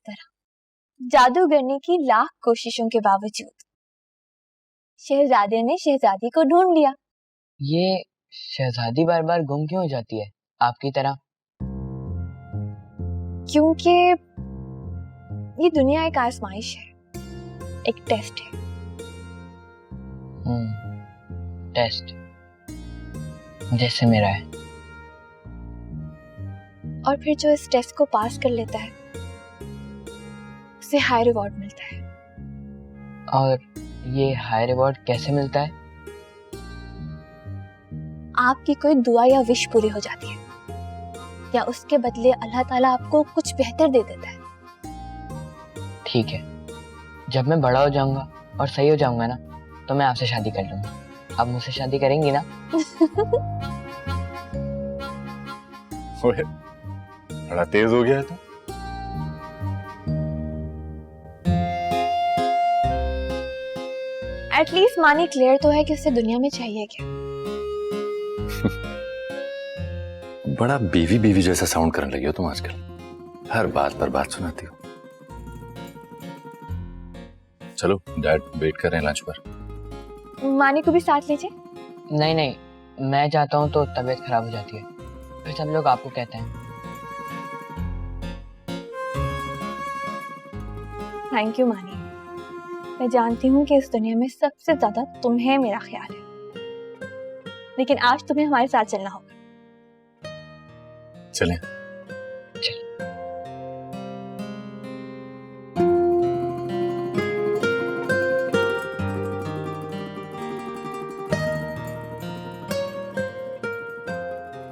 तरह जादूगरनी की लाख कोशिशों के बावजूद शहजादे ने शहजादी को ढूंढ लिया। ये शहजादी बार बार गुम क्यों हो जाती है आपकी तरह? क्योंकि ये दुनिया एक आजमाइश है, एक टेस्ट है। टेस्ट जैसे मेरा है। और फिर जो इस टेस्ट को पास कर लेता है उसे हाई रिवॉर्ड मिलता है। और ये हाई रिवॉर्ड कैसे मिलता है? आपकी कोई दुआ या विश पूरी हो जाती है, या उसके बदले अल्लाह ताला आपको कुछ बेहतर दे देता है। ठीक है, जब मैं बड़ा हो जाऊंगा और सही हो जाऊंगा ना, तो मैं आपसे शादी कर लूंगा। आप मुझसे शादी करेंगी ना? बड़ा तेज हो गया है तो। एटलीस्ट मानी क्लियर तो है कि उसे दुनिया में चाहिए क्या। बड़ा बीवी बीवी जैसा साउंड करने लगी हो तुम आजकल, हर बात पर बात सुनाती हो। चलो डैड वेट कर रहे हैं लंच पर। मानी को भी साथ लीजिए। नहीं नहीं, मैं जाता हूँ तो तबीयत खराब हो जाती है, फिर सब लोग आपको कहते हैं। थैंक यू मानी, मैं जानती हूँ कि इस दुनिया में सबसे ज्यादा तुम्हें मेरा ख्याल है, लेकिन आज तुम्हें हमारे साथ चलना होगा। चलें।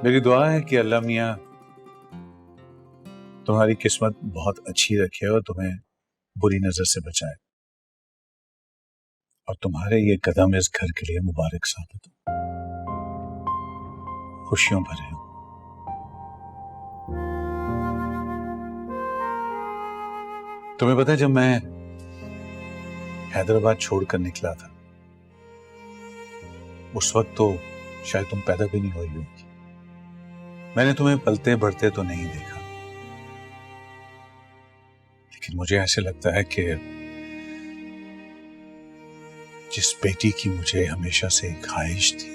मेरी दुआ है कि अल्लाह मियाँ तुम्हारी किस्मत बहुत अच्छी रखे और तुम्हें बुरी नजर से बचाए, और तुम्हारे ये कदम इस घर के लिए मुबारक साबित हो, खुशियों भरे हो। तुम्हें पता है, जब मैं हैदराबाद छोड़कर निकला था उस वक्त तो शायद तुम पैदा भी नहीं हुई होगी। मैंने तुम्हें पलते बढ़ते तो नहीं देखा, लेकिन मुझे ऐसे लगता है कि जिस बेटी की मुझे हमेशा से एक ख्वाहिश थी,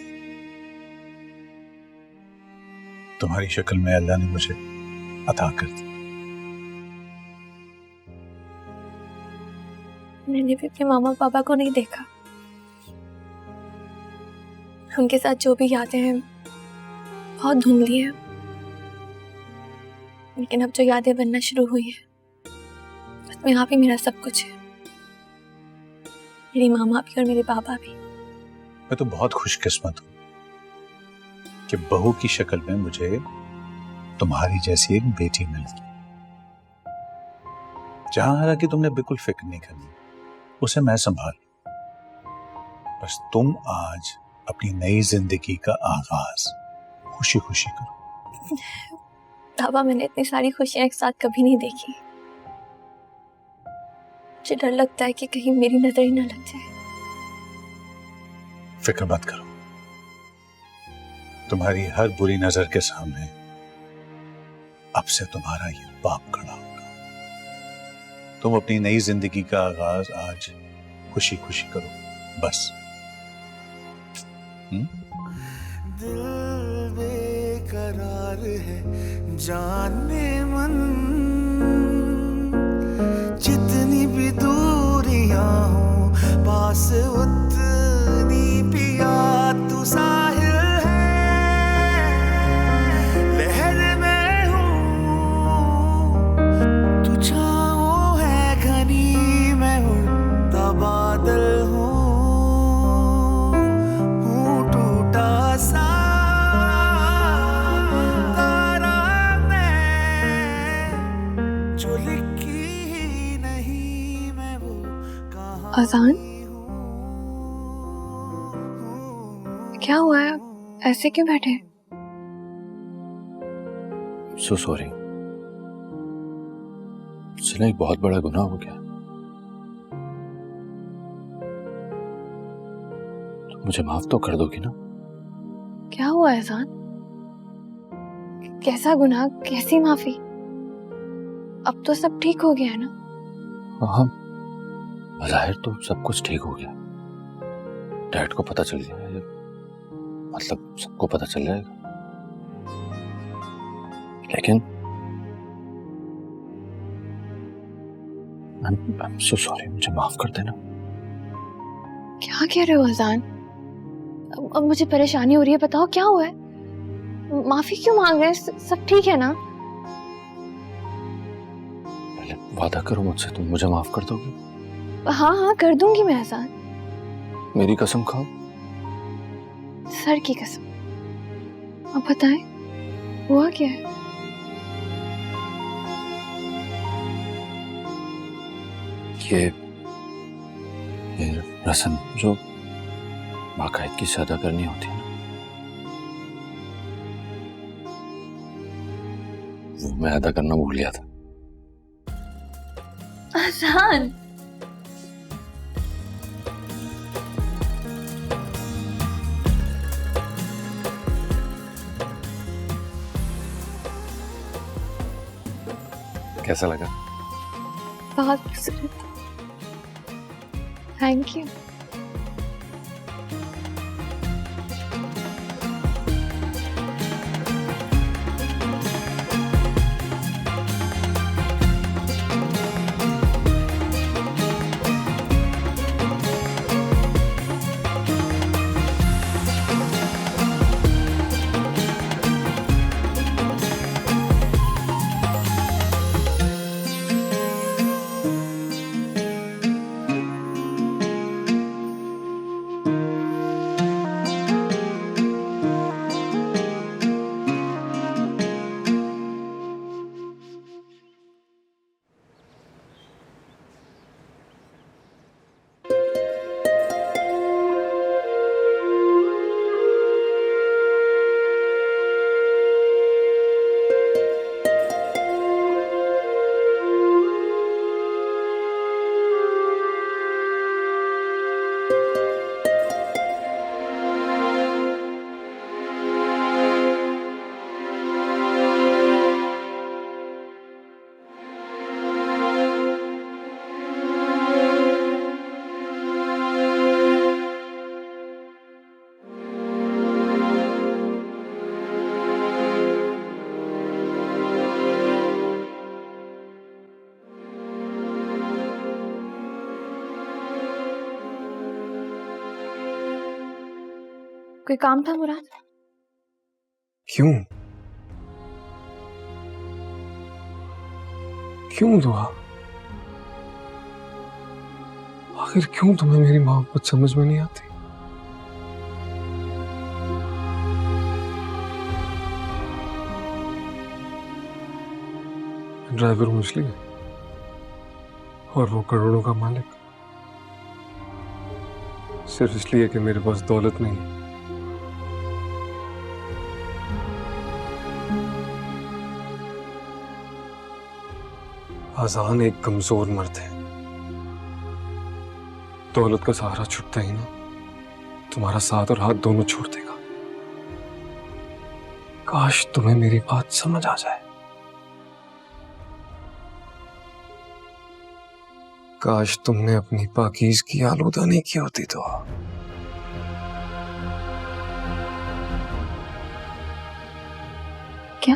तुम्हारी शक्ल में अल्लाह ने मुझे अता कर दी। मैंने भी अपने मामा पापा को नहीं देखा, उनके साथ जो भी यादें हैं बहुत धुंधली हैं, लेकिन अब जो यादें बनना शुरू हुई हैं उसमें आप ही मेरा सब कुछ है, मेरी मामा भी और मेरे पापा भी। मैं तो बहुत खुशकिस्मत हूं कि बहू की शक्ल में मुझे तुम्हारी जैसी एक बेटी मिल गई। जहां हालांकि तुमने बिल्कुल फिक्र नहीं करनी, उसे मैं संभाल, बस तुम आज अपनी नई जिंदगी का आगाज खुशी खुशी करो। पापा, मैंने इतनी सारी खुशियां एक साथ कभी नहीं देखी। मुझे डर लगता है कि कहीं मेरी नजर ही ना लग जाए। फिक्र मत करो, तुम्हारी हर बुरी नजर के सामने अब से तुम्हारा ये बाप खड़ा होगा। तुम अपनी नई जिंदगी का आगाज आज खुशी खुशी करो, बस। दिल बेकरार है जाने मन, जितनी भी दूरियां हो पास उतनी पिया तू साहिल है। लहर में हूँ तू छाँव है घनी, मैं उड़ता बादल हूँ टूटा सा तारा मैं, जो लिखी ही नहीं मैं वो कहाँ। अजान, क्या हुआ है? ऐसे क्यों बैठे? सो सॉरी, मुझसे ना एक बहुत बड़ा गुनाह हो गया। तो मुझे माफ तो कर दोगी ना? क्या हुआ एहसान? कैसा गुनाह, कैसी माफी? अब तो सब ठीक हो गया है ना? हाँ, बज़ाहिर तो सब कुछ ठीक हो गया। डैड को पता चल गया है, मतलब सबको पता चल जाएगा। लेकिन I'm so sorry, मुझे माफ कर देना। क्या कह रहे हो अजान? अब मुझे परेशानी हो रही है, बताओ क्या हुआ है? माफी क्यों मांग रहे हैं? सब ठीक है ना? पहले वादा करो मुझसे, तुम मुझे माफ कर दोगी? हाँ हाँ कर दूंगी मैं अजान। मेरी कसम खाओ। सर की कसम। अब बताएं हुआ क्या है? ये रस्म जो बाकायदगी से अदा करनी होती है ना, वो मैं अदा करना भूल गया था। अजान कैसा लगा? बहुत खूबसूरत। Thank you. कोई काम था मुराद? क्यों क्यों दुआ? आखिर क्यों तुम्हें मेरी मोहब्बत समझ में नहीं आती? ड्राइवर हूं इसलिए, और वो करोड़ों का मालिक सिर्फ इसलिए कि मेरे पास दौलत नहीं है। आजान एक कमजोर मर्द है, दौलत का सहारा छुटता ही ना तुम्हारा साथ और हाथ दोनों छोड़ देगा। काश तुम्हें मेरी बात समझ आ जाए। काश तुमने अपनी पाकीज़गी आलूदा नहीं की होती तो। क्या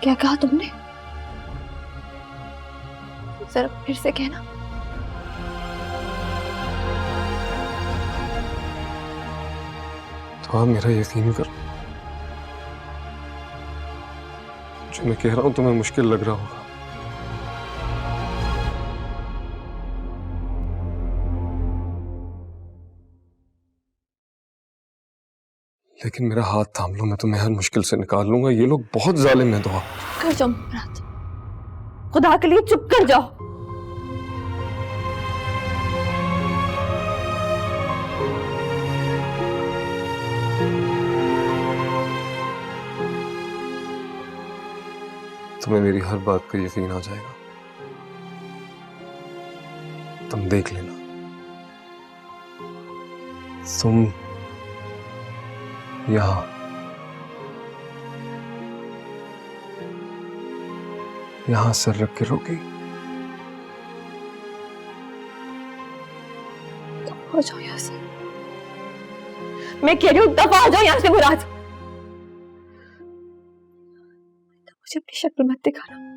क्या कहा तुमने? जरा फिर से कहना। तो आप मेरा यकीन करो, जो मैं कह रहा हूं तुम्हें मुश्किल लग रहा होगा, लेकिन मेरा हाथ थाम लो, मैं तुम्हें हर मुश्किल से निकाल लूंगा। ये लोग बहुत जालिम हैं दुआ। कर जाओ मुराद, खुदा के लिए चुप कर जाओ। तुम्हें मेरी हर बात का यकीन आ जाएगा, तुम देख लेना। तुम यहां यहां सर रख के रोगी। हो जाओ यहाँ से, मैं कह रही हूँ दफा हो जाओ यहाँ से मुराद। मुझे अपनी शक्ल मत दिखाना।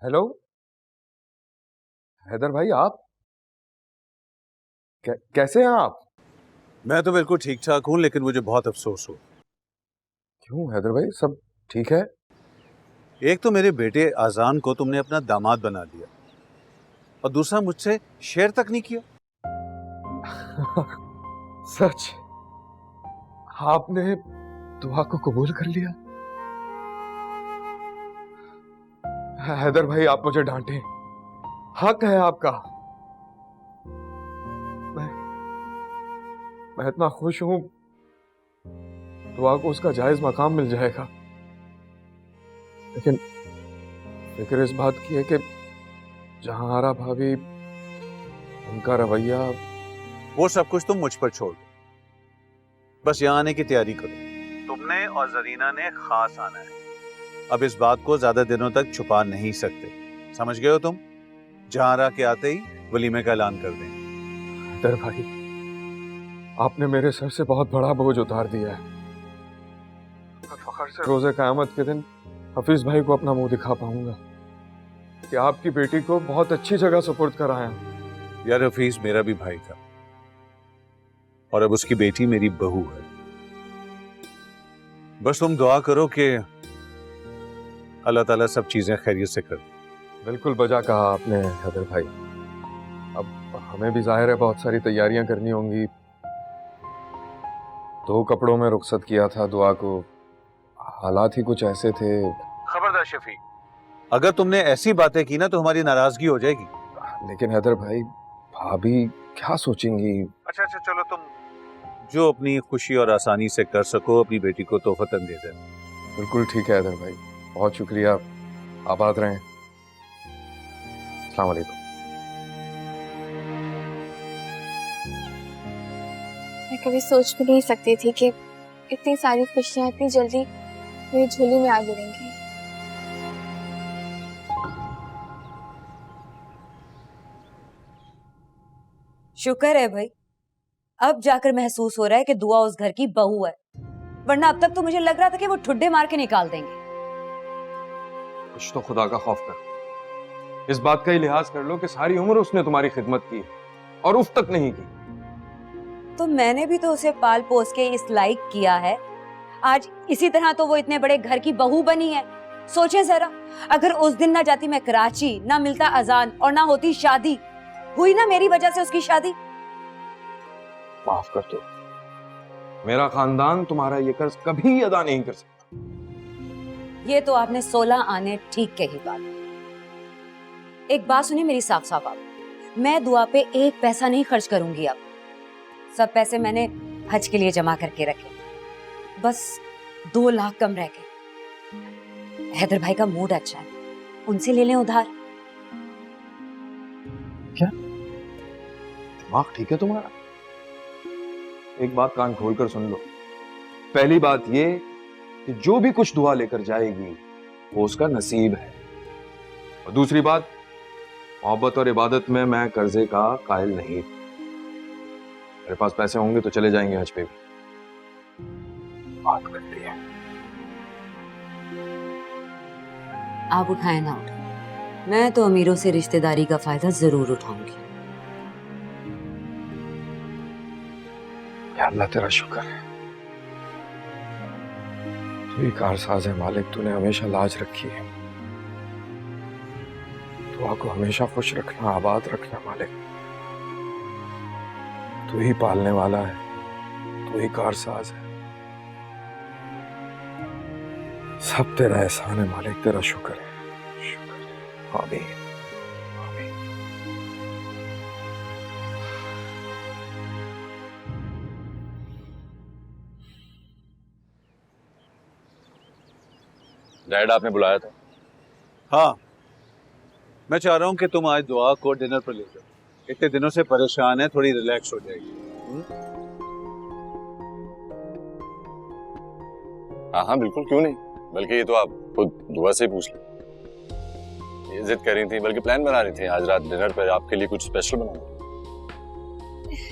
हेलो हैदर भाई, आप कैसे हैं आप? मैं तो बिल्कुल ठीक ठाक हूं, लेकिन मुझे बहुत अफसोस हो। क्यों हैदर भाई, सब ठीक है? एक तो मेरे बेटे आजान को तुमने अपना दामाद बना दिया, और दूसरा मुझसे शेयर तक नहीं किया। सच? आपने दुआ को कबूल कर लिया? हैदर भाई, आप मुझे डांटे, हक है आपका। मैं इतना खुश हूं, दुआ को उसका जायज मकाम मिल जाएगा। लेकिन फिक्र इस बात की है कि जहांआरा भाभी, उनका रवैया। वो सब कुछ तुम मुझ पर छोड़ दो, बस यहाँ आने की तैयारी करो। तुमने और जरीना ने खास आना है। अब इस बात को ज्यादा दिनों तक छुपा नहीं सकते, समझ गए हो तुम? जहांआरा के आते ही वलीमे का ऐलान कर दें। हैदर भाई, आपने मेरे सर से बहुत बड़ा बोझ उतार दिया है। मैं फख्र से रोजे क़यामत के दिन हफीज भाई को अपना मुंह दिखा पाऊंगा कि आपकी बेटी को बहुत अच्छी जगह सुपुर्द कराया। यार, हफीज मेरा भी भाई था, और अब उसकी बेटी मेरी बहू है। बस तुम दुआ करो कि अल्लाह ताला सब चीजें खैरियत से कर। बिल्कुल बजा कहा आपने हैदर भाई। अब हमें भी जाहिर है बहुत सारी तैयारियां करनी होंगी। 2 कपड़ों में रुखसत किया था दुआ को, हालात ही कुछ ऐसे थे। खबरदार शफीक, अगर तुमने ऐसी बातें की ना तो हमारी नाराजगी हो जाएगी। लेकिन हैदर भाई, भाभी क्या सोचेंगी? अच्छा चलो, तुम जो अपनी खुशी और आसानी से कर सको अपनी बेटी को तोहफतन दे दे। बिल्कुल ठीक है हैदर भाई, बहुत शुक्रिया। आबाद रहें। अस्सलाम वालेकुम। मैं कभी सोच भी नहीं सकती थी कि इतनी सारी खुशियां इतनी जल्दी मेरी झोली में आ गिरेंगी। शुक्र है भाई, अब जाकर महसूस हो रहा है कि दुआ उस घर की बहू है, वरना अब तक तो मुझे लग रहा था कि वो ठुड्डे मार के निकाल देंगे। कुछ तो खुदा का खौफ कर। इस बात का ही लिहाज कर लो कि सारी उम्र उसने तुम्हारी खिदमत की और उफ तक नहीं की। तो मैंने भी तो उसे पाल पोस के इस लायक किया है, आज इसी तरह तो वो इतने बड़े घर की बहू बनी है। सोचे जरा, अगर उस दिन ना जाती मैं कराची, ना मिलता अजान और ना होती शादी, हुई ना मेरी वजह से उसकी शादी। माफ कर दो, मेरा खानदान तुम्हारा ये कर्ज कभी अदा नहीं कर सकता। ये तो आपने 16 आने ठीक कही बात। एक बात सुनिए मेरी साफ साफ, आप, मैं दुआ पे 1 पैसा नहीं खर्च करूंगी। अब सब पैसे मैंने हज के लिए जमा करके रखे, बस 2 लाख कम रह गए। हैदर भाई का मूड अच्छा है, उनसे ले लें उधार। क्या दिमाग ठीक है तुम्हारा? एक बात कान खोलकर सुन लो। पहली बात ये कि जो भी कुछ दुआ लेकर जाएगी वो उसका नसीब है, और दूसरी बात, मोहब्बत और इबादत में मैं कर्जे का कायल नहीं। मेरे पास पैसे होंगे तो चले जाएंगे हज पे भी। बात करते हैं। आप उठाए ना उठाए, मैं तो अमीरों से रिश्तेदारी का फायदा जरूर उठाऊंगी। या अल्लाह तेरा शुक्र है, तू ही कारसाज है मालिक, तूने हमेशा लाज रखी है। दुआ को हमेशा खुश रखना, आबाद रखना मालिक। तू ही पालने वाला है, तू ही कारसाज है। सब तेरा एहसान है मालिक, तेरा शुक्र है, शुक्र है। आमीन। डैड आपने बुलाया था? हाँ, मैं चाह रहा हूँ कि तुम आज दुआ को डिनर पर ले जाओ। इतने दिनों से परेशान है, थोड़ी रिलैक्स हो जाएगी। हाँ हाँ बिल्कुल, क्यों नहीं। बल्कि ये तो आप खुद दुआ से ही पूछ लो। ये जिद कर रही थी, बल्कि प्लान बना रही थी आज रात डिनर पर आपके लिए कुछ स्पेशल बनाऊंगा।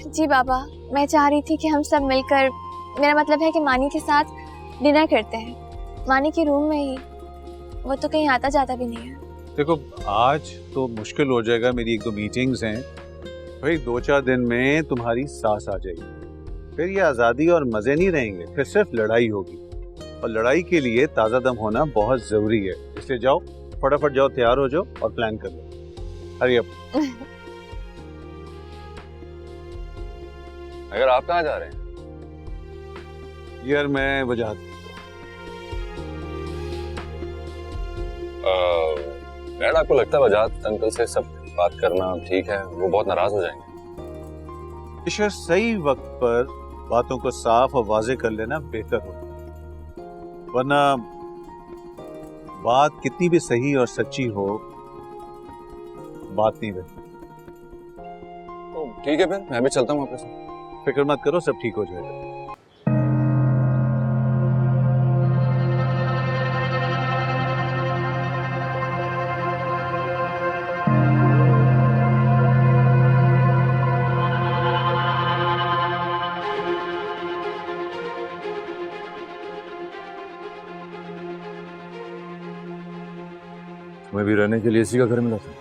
जी बाबा, मैं चाह रही थी कि हम सब मिलकर, मेरा मतलब है कि मानी के साथ डिनर करते हैं, मानी के रूम में ही। वो तो कहीं आता जाता भी नहीं है। देखो, आज तो मुश्किल हो जाएगा, मेरी 1-2 मीटिंग्स हैं। भाई 2-4 दिन में तुम्हारी सास आ जाएगी, फिर ये आज़ादी और मज़े नहीं रहेंगे, फिर सिर्फ लड़ाई होगी। और लड़ाई के लिए ताज़ा दम होना बहुत ज़रूरी है। इसलिए जाओ, फटाफट जाओ, तैयार हो जाओ और प्लान कर लो। Hurry up. अगर आप कहाँ जा रहे हैं? यार मैं वजाहत। डैड आपको लगता है वजाहत अंकल से सब बात करना ठीक है? वो बहुत नाराज हो जाएंगे। ईश्वर, सही वक्त पर बातों को साफ और वाजे कर लेना बेहतर हो, वरना बात कितनी भी सही और सच्ची हो, बात नहीं बनती। तो ठीक है, फिर मैं भी चलता हूँ वापस। फिक्र मत करो, सब ठीक हो जाएगा। तुम्हें भी रहने के लिए इसी का घर मिला था?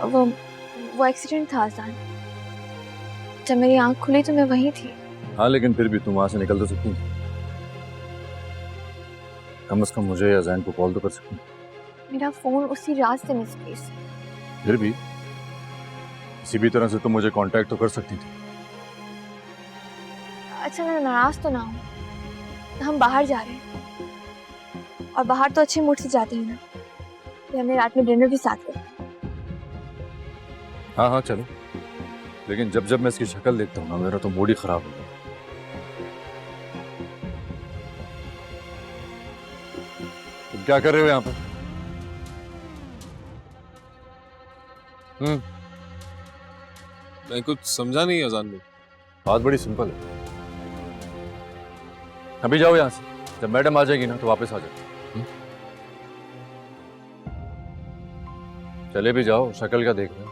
वो एक्सीडेंट था आसान। जब मेरी आंख खुली तो मैं वहीं थी। हाँ, लेकिन फिर भी तुम वहां से निकल तो सकती थी। कम से कम मुझे या जैन को कॉल तो कर सकती। मेरा फोन उसी रात से मिसप्लेस। फिर भी किसी भी तरह से तुम मुझे कांटेक्ट तो कर सकती थी। अच्छा, मैं नाराज तो ना हूँ, हम बाहर जा रहे हैं और बाहर तो अच्छे मूड से जाते हैं ना। फिर हमने रात में डिनर भी साथ किया। हाँ हाँ चलो, लेकिन जब जब मैं इसकी शक्ल देखता हूँ ना, मेरा तो मूड ही खराब होता है। तुम क्या कर रहे हो यहाँ पर? मैं कुछ समझा नहीं अजान में। बात बड़ी सिंपल है। अभी जाओ यहाँ से, जब मैडम आ जाएगी ना तो वापस आ जाओ। चले भी जाओ, शक्ल क्या देख रहे हो?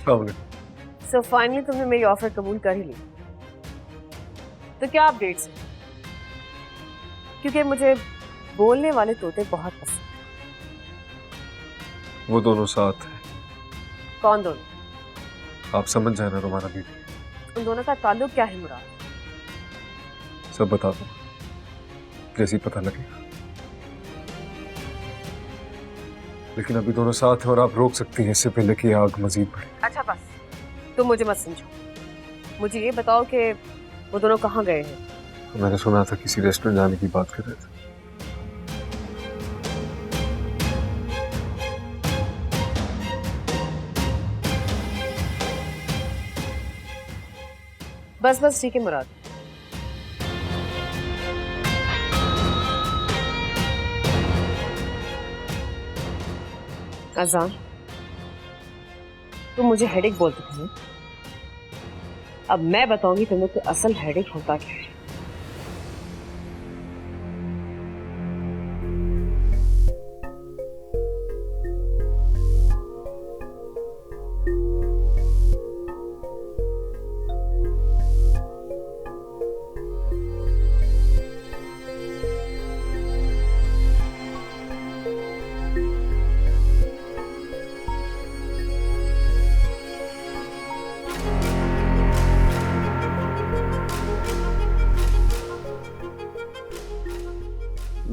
सो फाइनली तुमने मेरी ऑफर कबूल कर ही ली, तो क्या अपडेट्स? क्योंकि मुझे बोलने वाले तोते बहुत पसंद। वो दोनों साथ हैं। कौन दोनों? आप समझ जाए ना रोमाना दीदी, उन दोनों का ताल्लुक क्या है मुराद? सब बता दो जैसे ही पता लगेगा। लेकिन अभी दोनों साथ हैं और आप रोक सकती हैं इससे पहले कि आग मजीद बढ़े। अच्छा बस, तुम मुझे मत समझो। मुझे ये बताओ कि वो दोनों कहाँ गए हैं? मैंने सुना था किसी रेस्टोरेंट जाने की बात कर रहे थे। बस बस ठीक है मुराद। अजान, तुम मुझे हेडेक बोलते थे ना? अब मैं बताऊंगी तुम्हें कि असल हेडेक होता क्या है।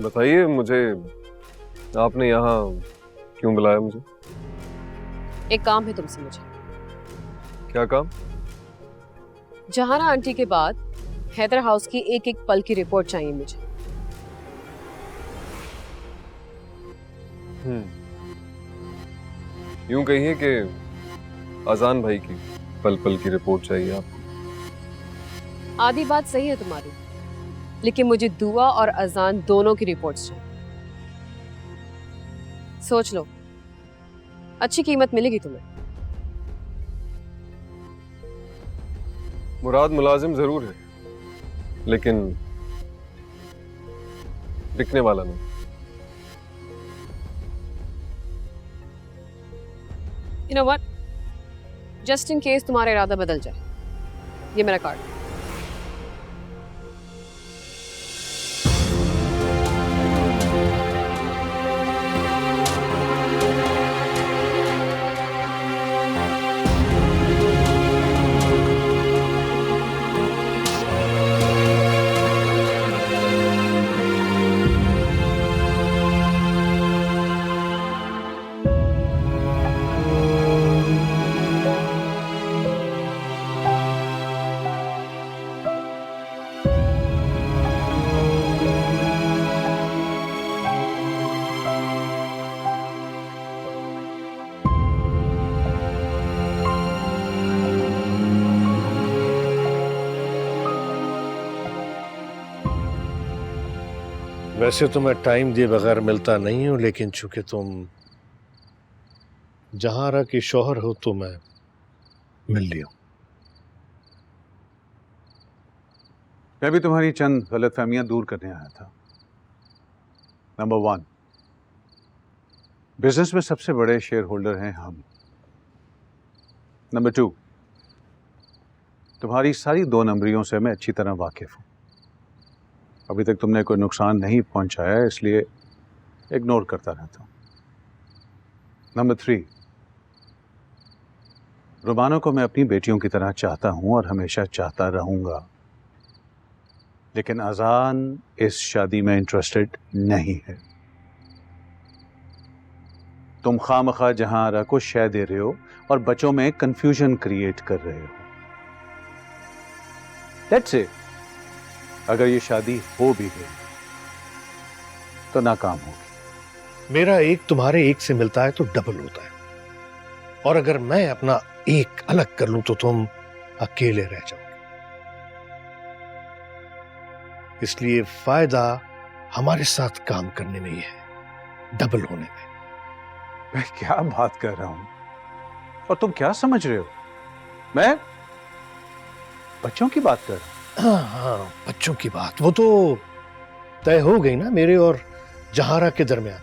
बताइए मुझे, आपने यहाँ क्यों बुलाया मुझे? एक काम है तुमसे मुझे। क्या काम? जहाना आंटी के बाद हैदर हाउस की एक एक पल की रिपोर्ट चाहिए मुझे। यूं कहिए कि अजान भाई की पल पल की रिपोर्ट चाहिए आपको। आधी बात सही है तुम्हारी, लेकिन मुझे दुआ और अजान दोनों की रिपोर्ट्स चाहिए। सोच लो, अच्छी कीमत मिलेगी तुम्हें। मुराद मुलाजिम जरूर है, लेकिन बिकने वाला नहीं। You know what? Just in case तुम्हारा इरादा बदल जाए, ये मेरा कार्ड। वैसे तो मैं टाइम दिए बगैर मिलता नहीं हूं, लेकिन चूंकि तुम जहारा की शौहर हो तो मैं मिल लिया। मैं भी तुम्हारी चंद गलतफहमियां दूर करने आया था। नंबर 1, बिजनेस में सबसे बड़े शेयर होल्डर हैं हम। नंबर 2, तुम्हारी सारी 2 नंबरियों से मैं अच्छी तरह वाकिफ हूं। अभी तक तुमने कोई नुकसान नहीं पहुंचाया, इसलिए इग्नोर करता रहता हूं। नंबर 3, रुबानो को मैं अपनी बेटियों की तरह चाहता हूं और हमेशा चाहता रहूंगा, लेकिन अजान इस शादी में इंटरेस्टेड नहीं है। तुम खामखा जहां को शय दे रहे हो और बच्चों में कंफ्यूजन क्रिएट कर रहे हो। लेट्स से अगर ये शादी हो भी गई तो नाकाम होगी। मेरा एक तुम्हारे एक से मिलता है तो डबल होता है, और अगर मैं अपना एक अलग कर लूं तो तुम अकेले रह जाओगे। इसलिए फायदा हमारे साथ काम करने में ही है, डबल होने में। मैं क्या बात कर रहा हूं और तुम क्या समझ रहे हो? मैं बच्चों की बात कर रहा हूं। हाँ, बच्चों की बात वो तो तय हो गई ना मेरे और जहारा के दरमियान।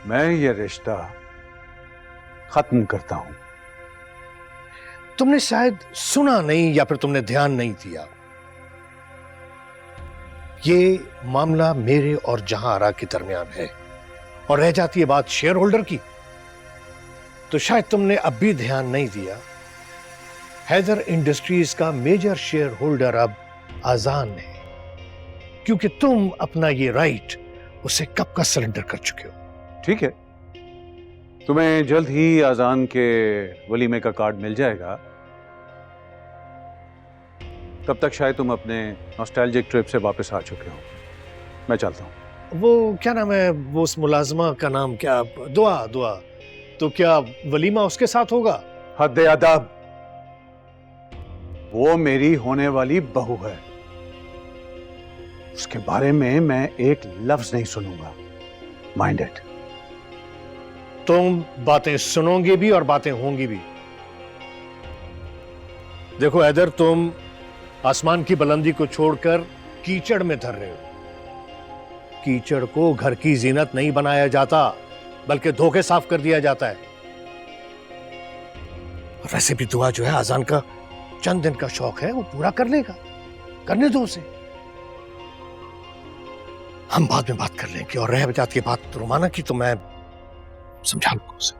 मैं ये रिश्ता खत्म करता हूं। तुमने शायद सुना नहीं या फिर तुमने ध्यान नहीं दिया। ये मामला मेरे और जहां आरा के दरमियान है, और रह जाती है बात शेयर होल्डर की, तो शायद तुमने अब भी ध्यान नहीं दिया। हैदर इंडस्ट्रीज का मेजर शेयर होल्डर अब आजान है, क्योंकि तुम अपना ये राइट उसे कब का सरेंडर कर चुके हो। ठीक है, तुम्हें जल्द ही आजान के वलीमे का कार्ड मिल जाएगा। तब तक शायद तुम अपने नॉस्टैल्जिक ट्रिप से वापस आ चुके हो। मैं चलता हूँ। वो क्या नाम है, वो उस मुलाजमा का नाम क्या, दुआ, तो क्या वलीमा उसके साथ होगा? हद अदब, वो मेरी होने वाली बहू है, उसके बारे में मैं एक लफ्ज नहीं सुनूंगा। Mind it. तुम बातें सुनोगे भी और बातें होंगी भी। देखो हैदर, तुम आसमान की बुलंदी को छोड़कर कीचड़ में धर रहे हो। कीचड़ को घर की जीनत नहीं बनाया जाता, बल्कि धोखे साफ कर दिया जाता है। वैसे भी दुआ जो है, आजान का चंद दिन का शौक है, वो पूरा कर लेगा। करने दो उसे, हम बाद में बात कर लेंगे। और रह जाती है बात रुमाना की, तो मैं समझा लूंगा उसे।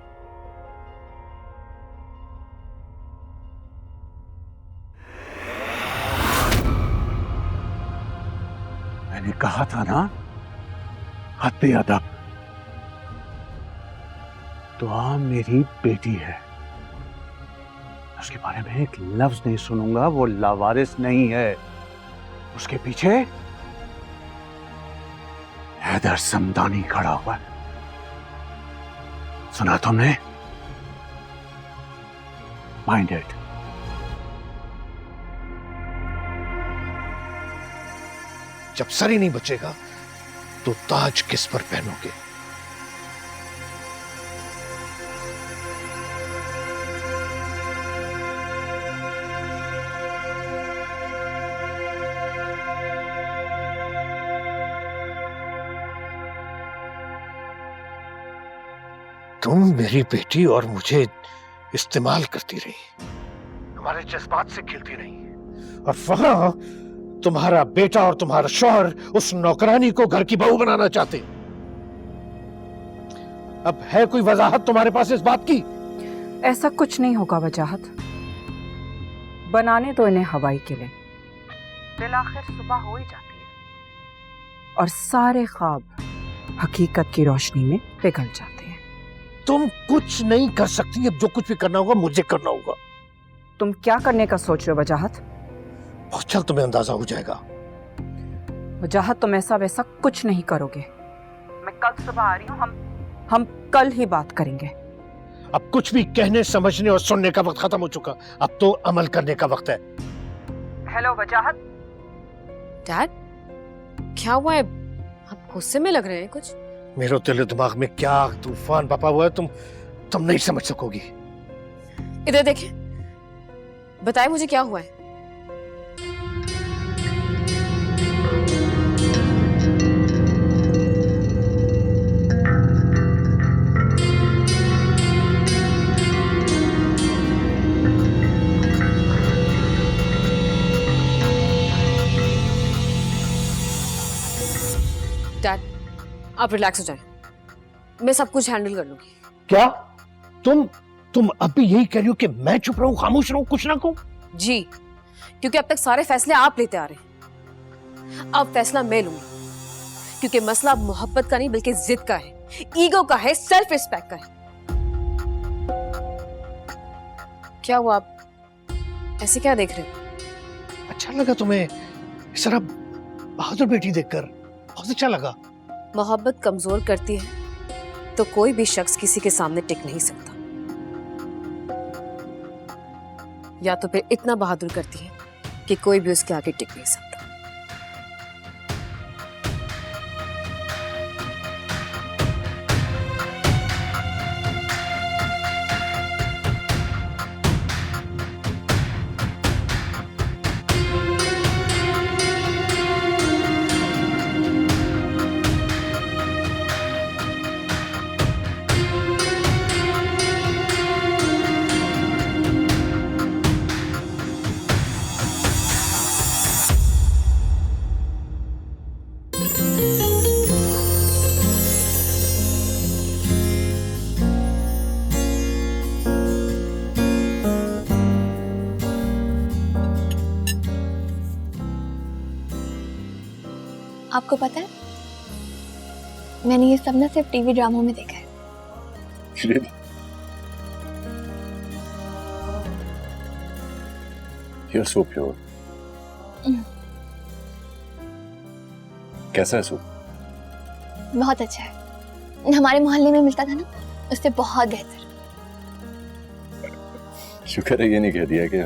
मैंने कहा था ना, हद अदब। दुआ मेरी बेटी है, उसके बारे में एक लफ्ज नहीं सुनूंगा। वो लावारिस नहीं है, उसके पीछे हैदर समदानी खड़ा हुआ है। सुना तुमने? Mind it. जब सर ही नहीं बचेगा तो ताज किस पर पहनोगे? तुम मेरी बेटी और मुझे इस्तेमाल करती रही, हमारे जज्बात से खेलती रही, और वहां तुम्हारा बेटा और तुम्हारा शौहर उस नौकरानी को घर की बहू बनाना चाहते। अब है कोई वजाहत तुम्हारे पास इस बात की? ऐसा कुछ नहीं होगा वजाहत। बनाने तो इन्हें हवाई किले, दिल आखिर सुबह हो ही जाती है और सारे ख्वाब हकीकत की रोशनी में पिघल जाते हैं। तुम कुछ नहीं कर सकती। अब जो कुछ भी करना होगा मुझे करना होगा। तुम क्या करने का सोच रहे हो वजाहत? बहुत जल्द तुम्हें अंदाजा हो जाएगा। वजाहत, तुम ऐसा वैसा कुछ नहीं करोगे। मैं कल सुबह आ रही हूँ, हम कल ही बात करेंगे। अब कुछ भी कहने, समझने और सुनने का वक्त खत्म हो चुका, अब तो अमल करने का वक्त है। हेलो वजाहत। डैड, क्या हुआ है? आप गुस्से में लग रहे हैं कुछ। मेरे दिल दिमाग में क्या तूफान बपा हुआ है, तुम नहीं समझ सकोगी। इधर देखिए, बताइए मुझे क्या हुआ है। डैड, आप रिलैक्स हो जाएं, मैं सब कुछ हैंडल कर लूंगी। क्या तुम अब भी यही कह रही हो कि मैं चुप रहूं, खामोश रहूं, कुछ ना कहूं? जी, क्योंकि अब तक सारे फैसले आप लेते आ रहे हैं। अब फैसला मैं लूंगी, क्योंकि मसला अब मोहब्बत का नहीं बल्कि जिद का है, ईगो का है, सेल्फ रिस्पेक्ट का है। क्या हुआ, आप ऐसे क्या देख रहे हो? अच्छा लगा तुम्हें इस तरह बहादुर बेटी देखकर? बहुत अच्छा लगा। मोहब्बत कमजोर करती है तो कोई भी शख्स किसी के सामने टिक नहीं सकता, या तो फिर इतना बहादुर करती है कि कोई भी उसके आगे टिक नहीं सकता। आपको पता है, मैंने ये सब ना सिर्फ टीवी ड्रामों में देखा है। Really? You're so pure. कैसा है सूप? बहुत अच्छा है, हमारे मोहल्ले में मिलता था ना, उससे बहुत बेहतर। शुक्र है ये नहीं कह दिया कि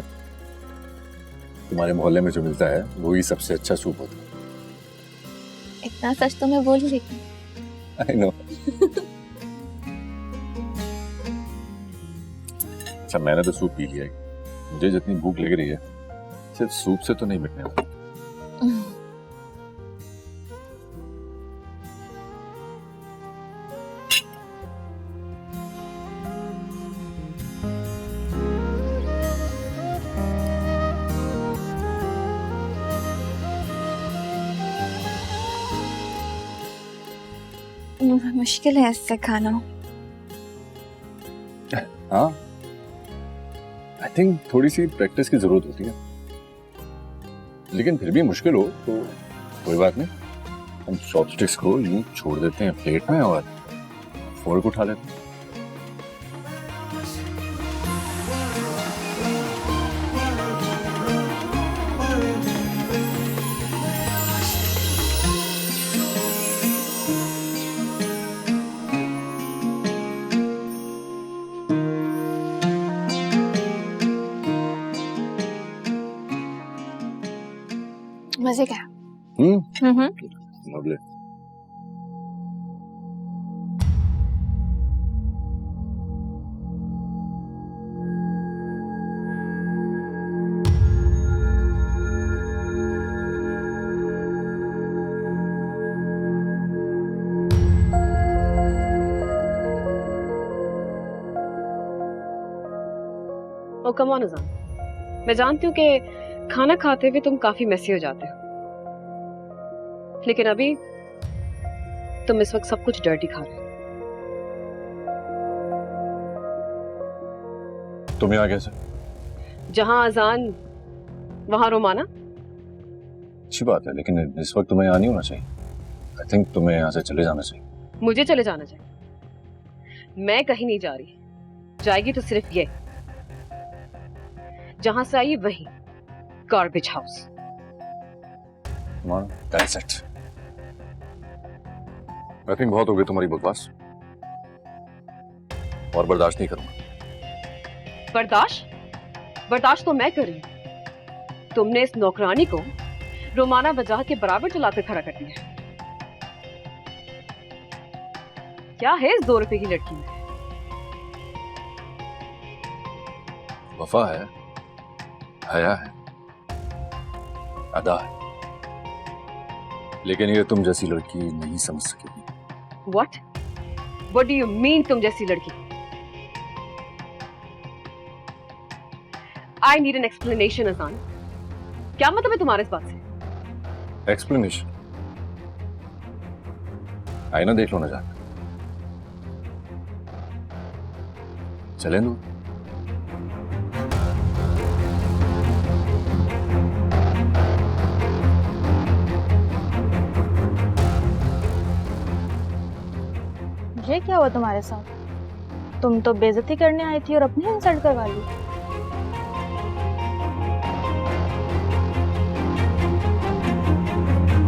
तुम्हारे मोहल्ले में जो मिलता है वो ही सबसे अच्छा सूप होता है। इतना सच तो मैं बोल ही लेती हूँ। I know. अच्छा मैंने तो सूप पी लिया है। मुझे जितनी भूख लग रही है सिर्फ सूप से तो नहीं मिटने वाली। मुश्किल है इससे खाना। हाँ आई थिंक थोड़ी सी प्रैक्टिस की जरूरत होती है, लेकिन फिर भी मुश्किल हो तो कोई बात नहीं, हम चॉपस्टिक्स को यूं छोड़ देते हैं प्लेट में और फोर्क उठा लेते हैं। मजे का। lovely. ओ कम ऑन अजान, मैं जानती हूँ कि खाना खाते हुए तुम काफी मेसी हो जाते हो, लेकिन अभी तुम इस वक्त सब कुछ डर्टी खा रहे हो। तुम यहाँ कैसे? जहां अजान वहां रोमाना। अच्छी बात है, लेकिन इस वक्त तुम्हें यहाँ नहीं होना चाहिए। आई थिंक तुम्हें यहाँ से चले जाना चाहिए। मुझे चले जाना चाहिए? मैं कहीं नहीं जा रही, जाएगी तो सिर्फ ये, जहां से आई वही, garbage house. That's it. I think बहुत हो गई तुम्हारी बकवास, और बर्दाश्त नहीं करूंगा। बर्दाश्त तो मैं कर रही हूँ। तुमने इस नौकरानी को रोमाना वजाहत के बराबर चलाकर खड़ा कर दिया। क्या है इस 2 रुपए की लड़की में? वफा है, हया है, अदा है, लेकिन ये तुम जैसी लड़की नहीं समझ सकेगी। What do you mean तुम जैसी लड़की? I need an explanation, अजान। क्या मतलब है तुम्हारे इस बात से? एक्सप्लेनेशन? आईना देख लो ना जाकर। चलें दूर। ये क्या हुआ तुम्हारे साथ? तुम तो बेइज्जती करने आई थी और अपनी इंसल्ट करवा ली।